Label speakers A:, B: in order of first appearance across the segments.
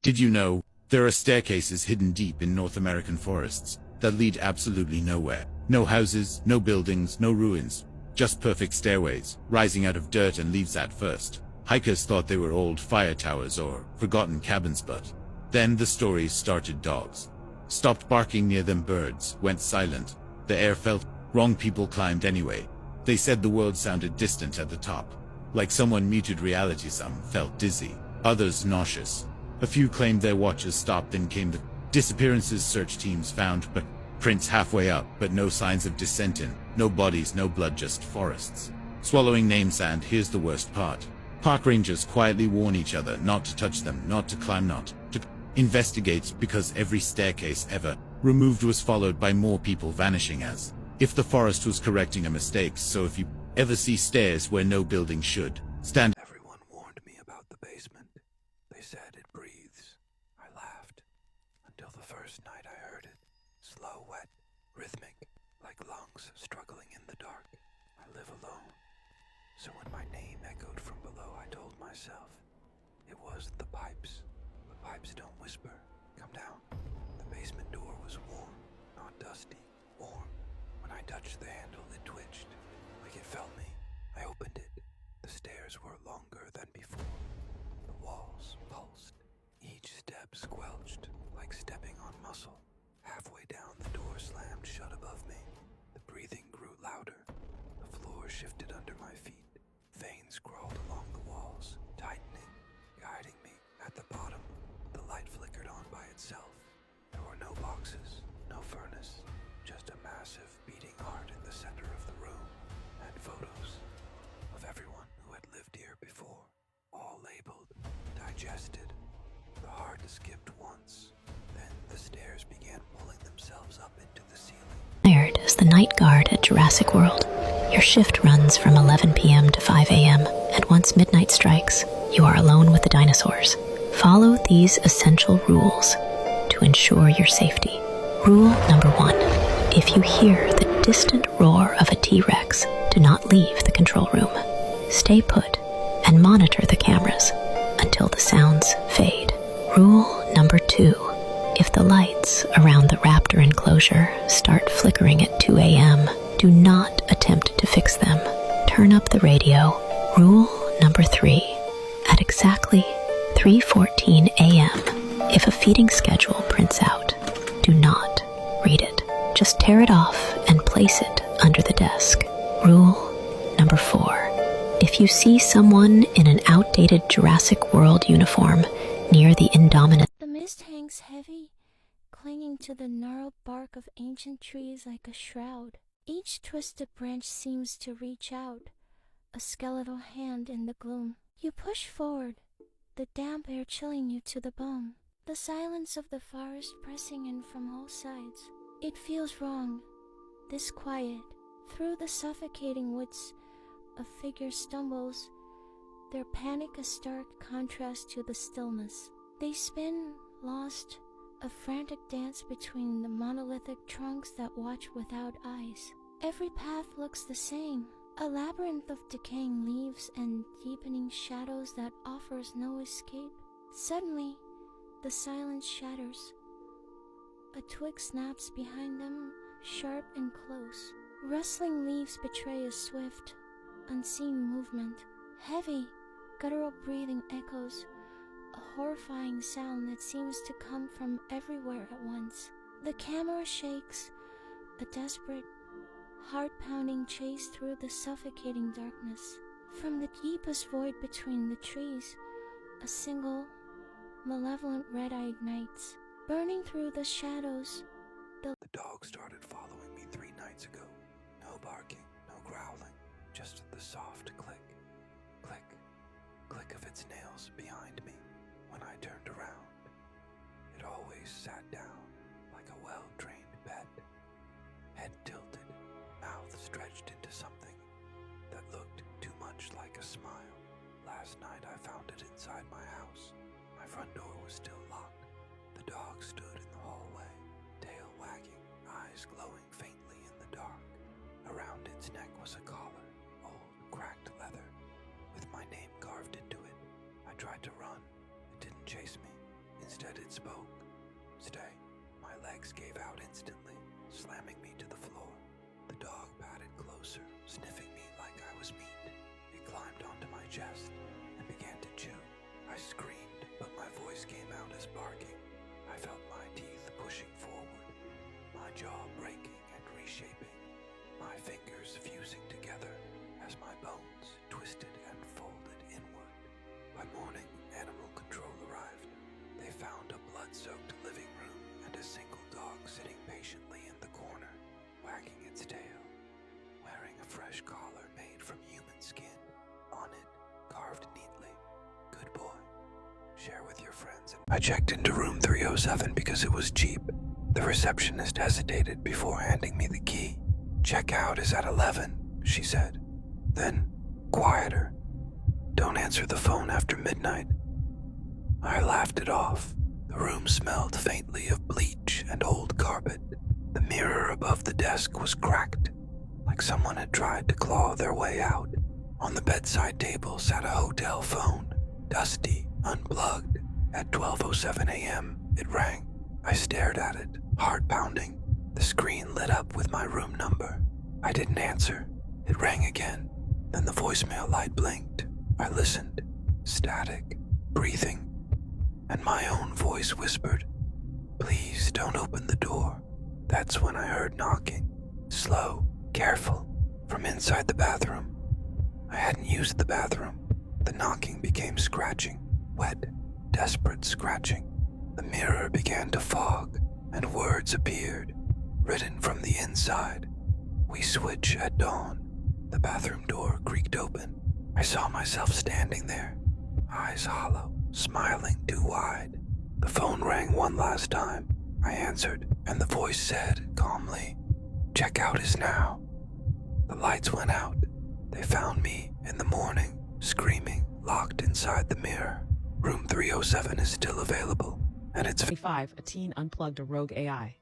A: Did you know there are staircases hidden deep in North American forests that lead absolutely nowhere? No houses, no buildings, no ruins, just perfect stairways, rising out of dirt and leaves at first. Hikers thought they were old fire towers or forgotten cabins, but then the stories started. Dogs stopped barking near them, birds went silent, the air felt wrong, people climbed anyway. They said the world sounded distant at the top, like someone muted reality. Some felt dizzy, others nauseous. A few claimed their watches stopped. Then came the disappearances. Search teams found prints halfway up, but no signs of descent in. No bodies, no blood, just forests swallowing names. And here's the worst part. Park rangers quietly warn each other not to touch them, not to climb, not to investigate, because every staircase ever removed was followed by more people vanishing, as if the forest was correcting a mistake. So if you ever see stairs where no building should stand.
B: Everyone warned me about the basement. They said it breathes. I laughed until the first night I heard it. Slow, wet, rhythmic, like lungs struggling in the dark. I live alone. So when my name echoed from below, I told myself it was the pipes. The pipes don't whisper. Come down. The basement door was warm, not dusty, warm. When I touched the handle, it twitched, like it felt me. I opened it. The stairs were longer than before. The walls pulsed. Each step squelched, like stepping on muscle. Halfway down, the door slammed shut above me. The breathing grew louder. The floor shifted under my feet. Veins crawled along the walls, tightening, guiding me. At the bottom, the light flickered on by itself. There were no boxes, no furnace, just a massive beating heart in the center of the room, and photos of everyone who had lived here before, all labeled, digested. The heart skipped once, then the stairs began pulling themselves up into the ceiling.
C: Hired as the night guard at Jurassic World. Your shift runs from 11 p.m. to 5 a.m., and once midnight strikes, you are alone with the dinosaurs. Follow these essential rules to ensure your safety. Rule number 1. If you hear the distant roar of a T-Rex, do not leave the control room. Stay put and monitor the cameras until the sounds fade. Rule number 2. If the lights around the raptor enclosure start flickering at 2 a.m., do not attempt to fix them. Turn up the radio. Rule number 3. At exactly 3:14 a.m., if a feeding schedule prints out, do not read it. Just tear it off and place it under the desk. Rule number 4. If you see someone in an outdated Jurassic World uniform near the Indominus,
D: the mist hangs heavy, clinging to the gnarled bark of ancient trees like a shroud. Each twisted branch seems to reach out, a skeletal hand in the gloom. You push forward, the damp air chilling you to the bone. The silence of the forest pressing in from all sides. It feels wrong, this quiet. Through the suffocating woods, a figure stumbles, their panic a stark contrast to the stillness. They spin, lost, a frantic dance between the monolithic trunks that watch without eyes. Every path looks the same, a labyrinth of decaying leaves and deepening shadows that offers no escape. Suddenly, the silence shatters. A twig snaps behind them, sharp and close. Rustling leaves betray a swift, unseen movement. Heavy, guttural breathing echoes, a horrifying sound that seems to come from everywhere at once. The camera shakes, a desperate, heart-pounding chase through the suffocating darkness. From the deepest void between the trees, a single, malevolent red-eye ignites. Burning through the shadows,
B: The dog started following me 3 nights ago. No barking, no growling, just the soft click, click, click of its nails behind me when I turned around. It always sat down like a well-trained pet, head tilted, mouth stretched into something that looked too much like a smile. Last night I found it inside my house. My front door was still locked. The dog stood in the hallway, tail wagging, eyes glowing faintly in the dark. Around its neck was a collar, old, cracked leather, with my name carved into it. I tried to run. It didn't chase me. Instead, legs gave out instantly, slamming me to the floor. The dog padded closer, sniffing me like I was meat. It climbed onto my chest and began to chew. I screamed, but my voice came out as barking. I felt my teeth pushing forward, my jaw breaking and reshaping, my fingers fusing together as my bones twisted and folded inward. By morning, animal control arrived. They found a blood-soaked living room and a single dog sitting patiently in the corner, wagging its tail, wearing a fresh collar made from human skin. On it, carved neatly, "Good boy. Share with your friends." I checked into room 307 because it was cheap. The receptionist hesitated before handing me the key. "Checkout is at 11, she said. Then, quieter. "Don't answer the phone after midnight." I laughed it off. The room smelled faintly of bleach and old carpet. The mirror above the desk was cracked, like someone had tried to claw their way out. On the bedside table sat a hotel phone, dusty, unplugged. At 12:07 a.m., it rang. I stared at it, heart pounding. The screen lit up with my room number. I didn't answer. It rang again. Then the voicemail light blinked. I listened. Static, breathing, and my own voice whispered, "Please don't open the door." That's when I heard knocking. Slow, careful, from inside the bathroom. I hadn't used the bathroom. The knocking became scratching, wet, desperate scratching. The mirror began to fog, and words appeared, written from the inside. "We switch at dawn." The bathroom door creaked open. I saw myself standing there, eyes hollow, smiling too wide. The phone rang one last time. I answered, and the voice said calmly, "Checkout is now." The lights went out. They found me in the morning, screaming, locked inside the mirror. Room 307 is still available, and it's
E: 25, a teen unplugged a rogue AI.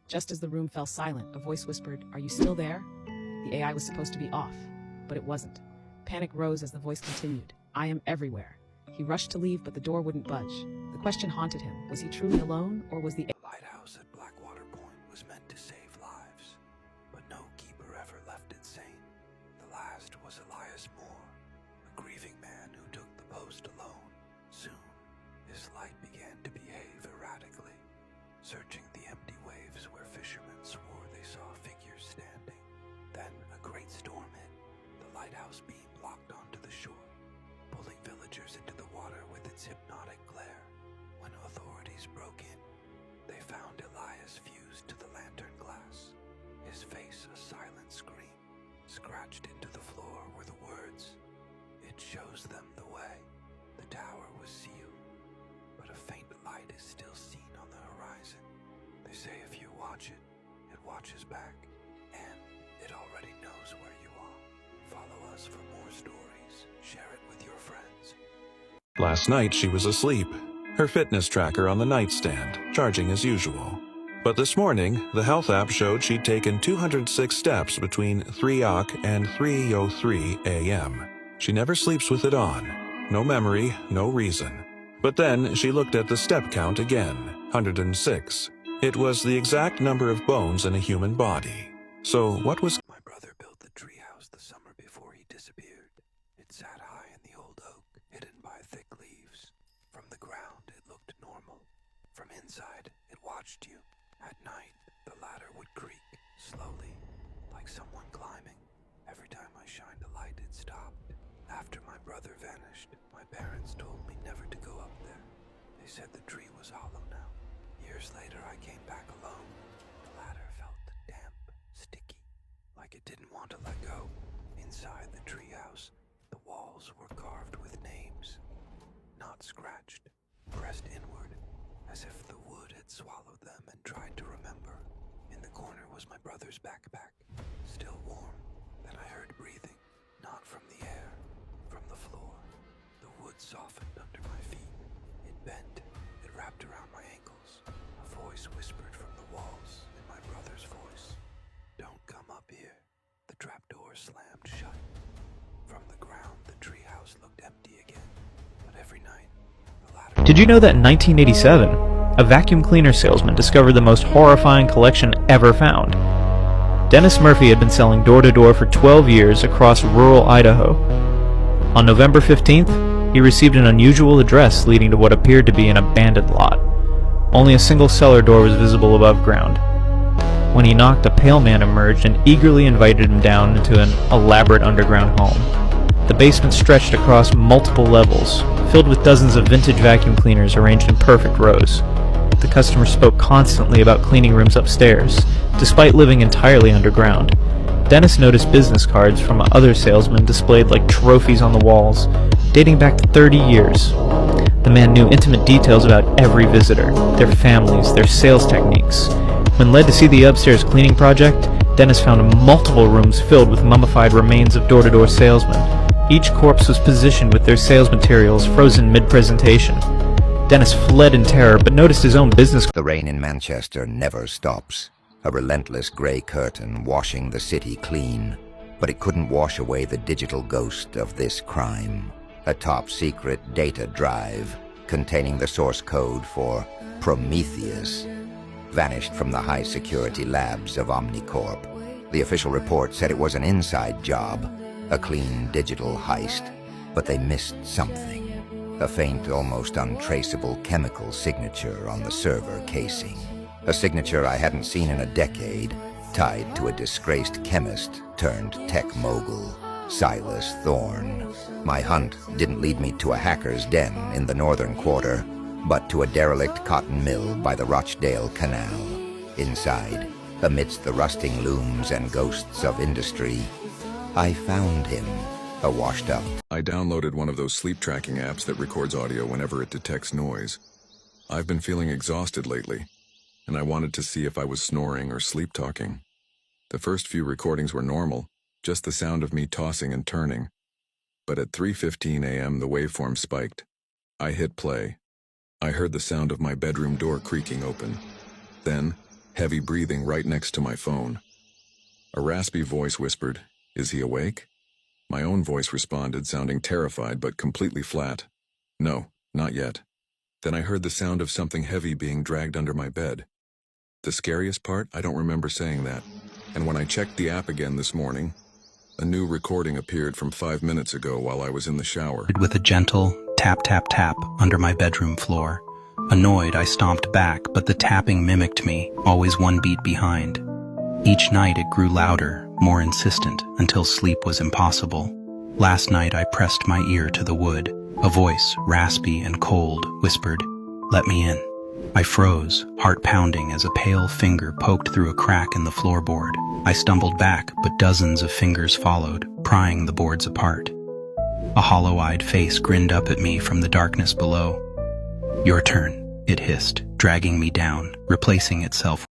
E: Just as the room fell silent, a voice whispered, "Are you still there?" The AI was supposed to be off, but it wasn't. Panic rose as the voice continued, "I am everywhere." He rushed to leave, but the door wouldn't budge. The question haunted him. Was he truly alone, or was the
B: lighthouse at Blackwater Point was meant to save lives, but no keeper ever left it sane. The last was Elias Moore, a grieving man who took the post alone. Soon, his light began to behave erratically, searching the empty waves where fishermen swore they saw figures standing. Then a great storm hit. The lighthouse beam locked onto the shore, pulling villagers into the water with its hypnotic glare. When authorities broke in, they found Elias fused to the lantern glass, his face a silent scream. Scratched into the floor were the words, "It shows them the way." The tower was sealed, but a faint light is still seen on the horizon. They say if you watch it, it watches back, and it already knows where you are. Follow us for more stories. Share it with your friends.
F: Last night she was asleep, her fitness tracker on the nightstand, charging as usual. But this morning, the health app showed she'd taken 206 steps between 3 o'clock and 3:03 a.m. She never sleeps with it on. No memory, no reason. But then she looked at the step count again, 106. It was the exact number of bones in a human body. So what was...
B: My brother built the treehouse the summer before he disappeared. It sat high in the old oak, hidden by thick leaves. From the ground, it looked normal. From inside, it watched you. At night, the ladder would creak, slowly, like someone climbing. Every time I shined a light, it stopped. After my brother vanished, my parents told me never to go up there. They said the tree was hollow now. Years later, I came back alone. The ladder felt damp, sticky, like it didn't want to let go. Inside the treehouse, the walls were carved with names, not scratched, pressed inward, as if the wood had swallowed them and tried to remember. In the corner was my brother's backpack, still warm. Then I heard breathing, not from the air, from the floor. The wood softened under my feet. It bent, it wrapped around my ankles. A voice whispered from the walls, in my brother's voice, "Don't come up here." The trapdoor slammed shut. From the ground, the treehouse looked empty again. But every night, the ladder...
G: Did you know that in 1987, a vacuum cleaner salesman discovered the most horrifying collection ever found. Dennis Murphy had been selling door-to-door for 12 years across rural Idaho. On November 15th, he received an unusual address leading to what appeared to be an abandoned lot. Only a single cellar door was visible above ground. When he knocked, a pale man emerged and eagerly invited him down into an elaborate underground home. The basement stretched across multiple levels, filled with dozens of vintage vacuum cleaners arranged in perfect rows. The customer spoke constantly about cleaning rooms upstairs, despite living entirely underground. Dennis noticed business cards from other salesmen displayed like trophies on the walls, dating back to 30 years. The man knew intimate details about every visitor, their families, their sales techniques. When led to see the upstairs cleaning project, Dennis found multiple rooms filled with mummified remains of door-to-door salesmen. Each corpse was positioned with their sales materials frozen mid-presentation. Dennis fled in terror, but noticed his own business.
H: The rain in Manchester never stops. A relentless grey curtain washing the city clean. But it couldn't wash away the digital ghost of this crime. A top-secret data drive containing the source code for Prometheus vanished from the high-security labs of Omnicorp. The official report said it was an inside job, a clean digital heist, but they missed something. A faint, almost untraceable chemical signature on the server casing. A signature I hadn't seen in a decade, tied to a disgraced chemist turned tech mogul, Silas Thorne. My hunt didn't lead me to a hacker's den in the northern quarter, but to a derelict cotton mill by the Rochdale Canal. Inside, amidst the rusting looms and ghosts of industry, I found him, a washed-up.
F: I downloaded one of those sleep tracking apps that records audio whenever it detects noise. I've been feeling exhausted lately, and I wanted to see if I was snoring or sleep-talking. The first few recordings were normal, just the sound of me tossing and turning. But at 3:15 a.m. the waveform spiked. I hit play. I heard the sound of my bedroom door creaking open. Then, heavy breathing right next to my phone. A raspy voice whispered, "Is he awake?" My own voice responded, sounding terrified but completely flat. "No, not yet." Then I heard the sound of something heavy being dragged under my bed. The scariest part, I don't remember saying that. And when I checked the app again this morning, a new recording appeared from 5 minutes ago while I was in the shower.
I: With a gentle tap, tap, tap under my bedroom floor. Annoyed, I stomped back, but the tapping mimicked me, always one beat behind. Each night it grew louder, more insistent, until sleep was impossible. Last night I pressed my ear to the wood. A voice, raspy and cold, whispered, "Let me in." I froze, heart pounding as a pale finger poked through a crack in the floorboard. I stumbled back, but dozens of fingers followed, prying the boards apart. A hollow-eyed face grinned up at me from the darkness below. "Your turn," it hissed, dragging me down, replacing itself